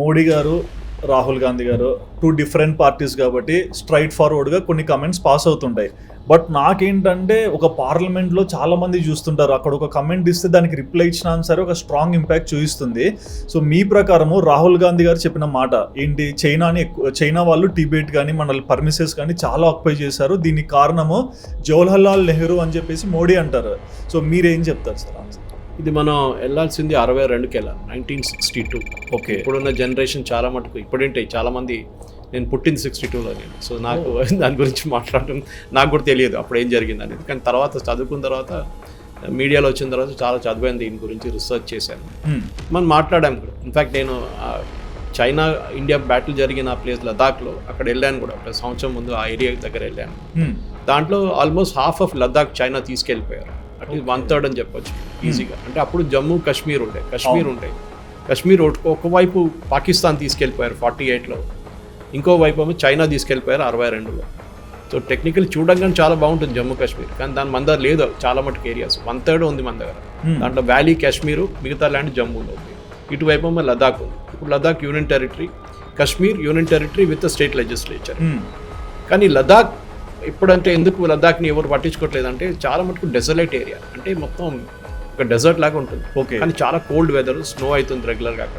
మోడీ గారు, రాహుల్ గాంధీ గారు 2 different parties కాబట్టి స్ట్రైట్ ఫార్వర్డ్‌గా కొన్ని కమెంట్స్ పాస్ అవుతుంటాయి. బట్ నాకేంటంటే ఒక పార్లమెంట్‌లో చాలామంది చూస్తుంటారు. అక్కడ ఒక కమెంట్ ఇస్తే దానికి రిప్లై ఇచ్చినా సరే ఒక స్ట్రాంగ్ ఇంపాక్ట్ చూయిస్తుంది. సో మీ ప్రకారము రాహుల్ గాంధీ గారు చెప్పిన మాట ఏంటి? చైనా వాళ్ళు టిబెట్ గాని, మన పర్మిసెస్ గాని చాలా ఆక్యుపై చేశారు. దీనికి కారణము జవహర్లాల్ నెహ్రూ అని చెప్పేసి మోడీ అంటారు. సో మీరేం చెప్తారు సార్ ఆన్సర్? ఇది మనం వెళ్ళాల్సింది 62కి వెళ్ళాలి, 1962. ఓకే. ఇప్పుడున్న జనరేషన్ చాలా మటుకు ఇప్పుడేంటి చాలామంది, నేను పుట్టింది 62లో నేను, సో నాకు దాని గురించి మాట్లాడటం నాకు కూడా తెలియదు అప్పుడు ఏం జరిగింది అనేది. కానీ తర్వాత చదువుకున్న తర్వాత మీడియాలో వచ్చిన తర్వాత చాలా చదివాను, దీని గురించి రీసెర్చ్ చేశాను, మనం మాట్లాడాము కూడా. ఇన్ఫ్యాక్ట్ నేను చైనా ఇండియా బ్యాటిల్ జరిగిన ఆ ప్లేస్ లదాఖ్లో అక్కడ వెళ్ళాను కూడా, ఒక సంవత్సరం ముందు ఆ ఏరియా దగ్గర వెళ్ళాను. దాంట్లో almost half of Ladakh China తీసుకెళ్ళిపోయారు, అట్లీస్ట్ 1/3 అని చెప్పొచ్చు ఈజీగా. అంటే అప్పుడు జమ్మూ కాశ్మీర్ ఉండే, కాశ్మీర్ ఒకవైపు పాకిస్తాన్ తీసుకెళ్ళిపోయారు 48లో, ఇంకోవైపు ఏమో చైనా తీసుకెళ్ళిపోయారు 62లో. సో టెక్నికల్ చూడంగానే చాలా బాగుంటుంది జమ్మూ కాశ్మీర్, కానీ దాని మన దగ్గర లేదు చాలా మటుకు ఏరియాస్. 1/3 ఉంది మన దగ్గర. దాంట్లో వ్యాలీ కాశ్మీరు, మిగతా ల్యాండ్ జమ్మూలో ఉంది. ఇటువైపు ఏమో లదాఖ్ ఉంది. ఇప్పుడు Ladakh union territory, Kashmir union territory with state legislature. కానీ లదాఖ్ ఇప్పుడంటే ఎందుకు లదాఖ్ని ఎవరు పట్టించుకోవట్లేదంటే చాలా మటుకు డెజర్ట్ ఏరియా, అంటే మొత్తం ఒక డెజర్ట్ లాగా ఉంటుంది. ఓకే. కానీ చాలా కోల్డ్ వెదర్, స్నో అవుతుంది రెగ్యులర్గా అక్కడ.